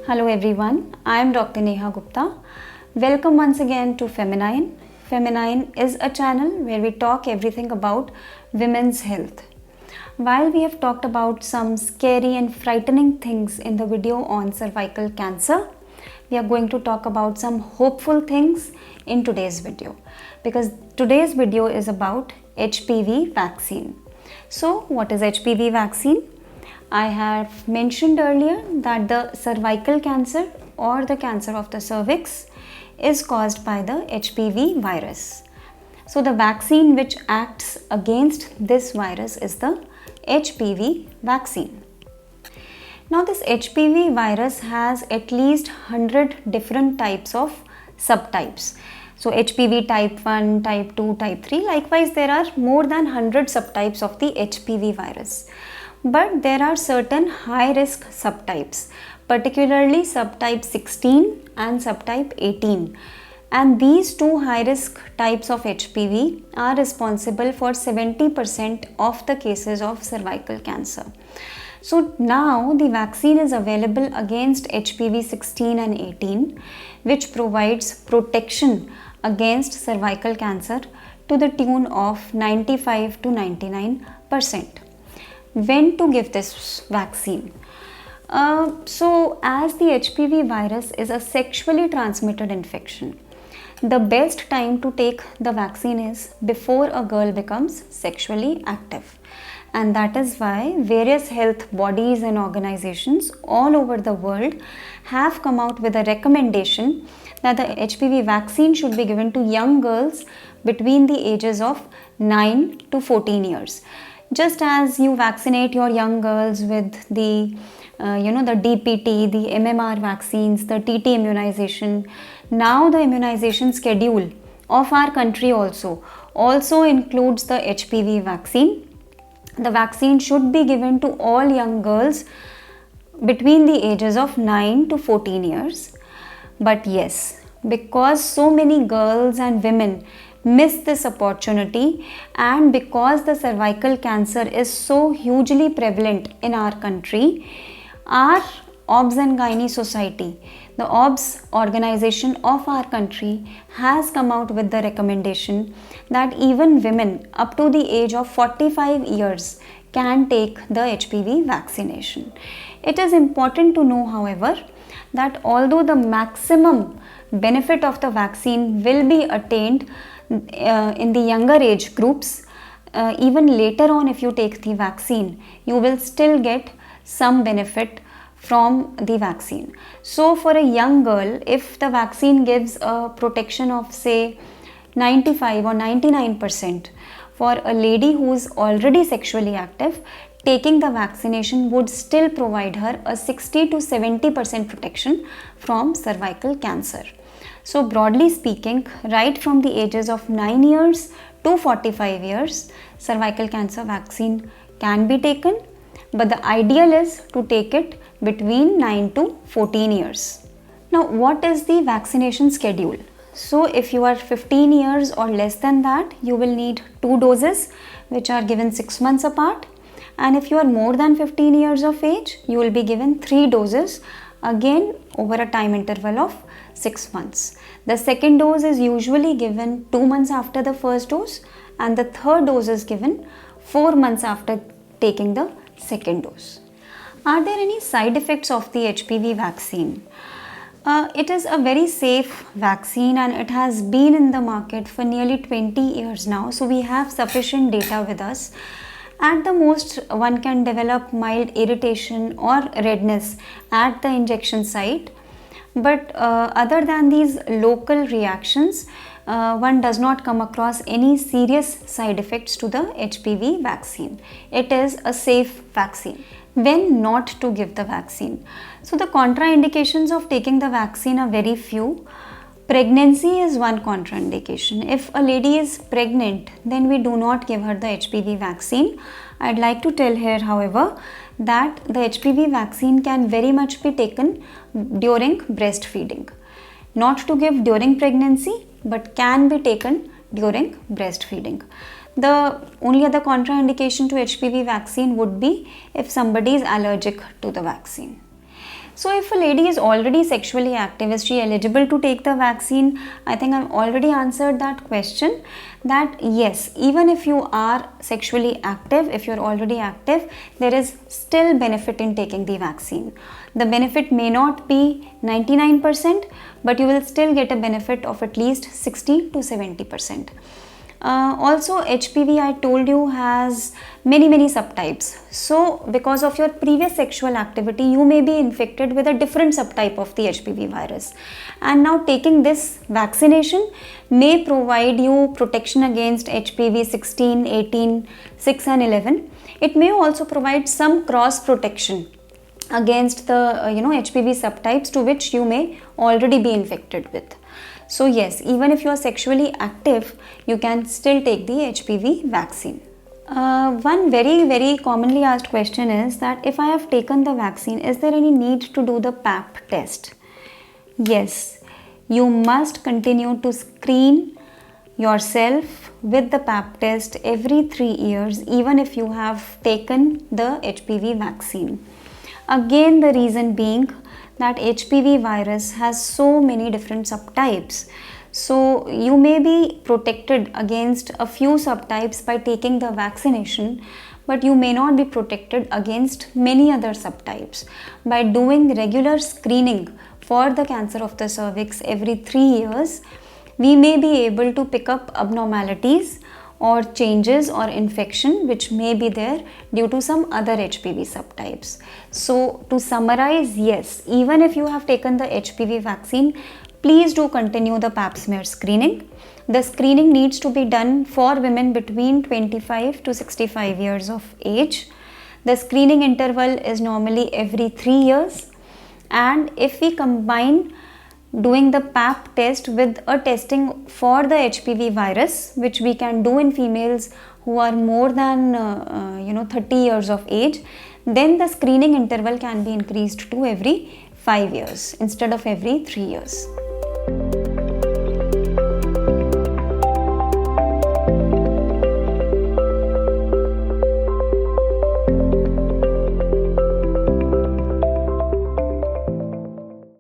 Hello everyone, I am Dr. Neha Gupta. Welcome once again to Feminine. Feminine is a channel where we talk everything about women's health. While we have talked about some scary and frightening things in the video on cervical cancer, we are going to talk about some hopeful things in today's video, because today's video is about HPV vaccine. So what is HPV vaccine? I have mentioned earlier that the cervical cancer or the cancer of the cervix is caused by the HPV virus. So the vaccine which acts against this virus is the HPV vaccine. Now this HPV virus has at least 100 different types of subtypes. So HPV type 1, type 2, type 3. Likewise, there are more than 100 subtypes of the HPV virus. But there are certain high risk subtypes, particularly subtype 16 and subtype 18. And these two high risk types of HPV are responsible for 70% of the cases of cervical cancer. So now the vaccine is available against HPV 16 and 18, which provides protection against cervical cancer to the tune of 95 to 99%. When to give this vaccine? So as the HPV virus is a sexually transmitted infection, the best time to take the vaccine is before a girl becomes sexually active. And that is why various health bodies and organizations all over the world have come out with a recommendation that the HPV vaccine should be given to young girls between the ages of 9 to 14 years. Just as you vaccinate your young girls with the the DPT, the MMR vaccines, the TT immunization, now the immunization schedule of our country also includes the HPV vaccine. The vaccine should be given to all young girls between the ages of 9 to 14 years. But yes, because so many girls and women miss this opportunity, and because the cervical cancer is so hugely prevalent in our country, our OBS and Gynae Society, the OBS organization of our country, has come out with the recommendation that even women up to the age of 45 years can take the HPV vaccination. It is important to know, however, that although the maximum benefit of the vaccine will be attained in the younger age groups, even later on if you take the vaccine, you will still get some benefit from the vaccine. So for a young girl, if the vaccine gives a protection of say 95 or 99%, for a lady who is already sexually active, taking the vaccination would still provide her a 60 to 70% protection from cervical cancer. So broadly speaking, right from the ages of 9 years to 45 years, cervical cancer vaccine can be taken, but the ideal is to take it between 9 to 14 years. Now, what is the vaccination schedule? So if you are 15 years or less than that, you will need 2 doses which are given 6 months apart. And if you are more than 15 years of age, you will be given 3 doses, again over a time interval of 6 months. The second dose is usually given 2 months after the first dose, and the third dose is given 4 months after taking the second dose. Are there any side effects of the HPV vaccine? It is a very safe vaccine and it has been in the market for nearly 20 years now, so we have sufficient data with us. At the most, one can develop mild irritation or redness at the injection site, but other than these local reactions, one does not come across any serious side effects to the HPV vaccine. It is a safe vaccine. When not to give the vaccine? So the contraindications of taking the vaccine are very few. Pregnancy is one contraindication. If a lady is pregnant, then we do not give her the HPV vaccine. I'd like to tell here, however, that the HPV vaccine can very much be taken during breastfeeding. Not to give during pregnancy, but can be taken during breastfeeding. The only other contraindication to HPV vaccine would be if somebody is allergic to the vaccine. So if a lady is already sexually active, is she eligible to take the vaccine? I think I've already answered that question, that yes, even if you are sexually active, if you're already active, there is still benefit in taking the vaccine. The benefit may not be 99%, but you will still get a benefit of at least 60 to 70%. Also, HPV, I told you, has many subtypes. So because of your previous sexual activity, you may be infected with a different subtype of the HPV virus, and now taking this vaccination may provide you protection against HPV 16, 18, 6 and 11. It may also provide some cross protection against the HPV subtypes to which you may already be infected with. So yes, even if you are sexually active, you can still take the HPV vaccine. One very commonly asked question is that if I have taken the vaccine, is there any need to do the PAP test? Yes, you must continue to screen yourself with the PAP test every 3 years, even if you have taken the HPV vaccine. Again, the reason being that HPV virus has so many different subtypes. So you may be protected against a few subtypes by taking the vaccination, but you may not be protected against many other subtypes. By doing regular screening for the cancer of the cervix every 3 years, we may be able to pick up abnormalities or changes or infection which may be there due to some other HPV subtypes. So to summarize, yes, even if you have taken the HPV vaccine, please do continue the pap smear screening. The screening needs to be done for women between 25 to 65 years of age. The screening interval is normally every 3 years, and if we combine doing the PAP test with a testing for the HPV virus, which we can do in females who are more than 30 years of age, then the screening interval can be increased to every 5 years instead of every 3 years.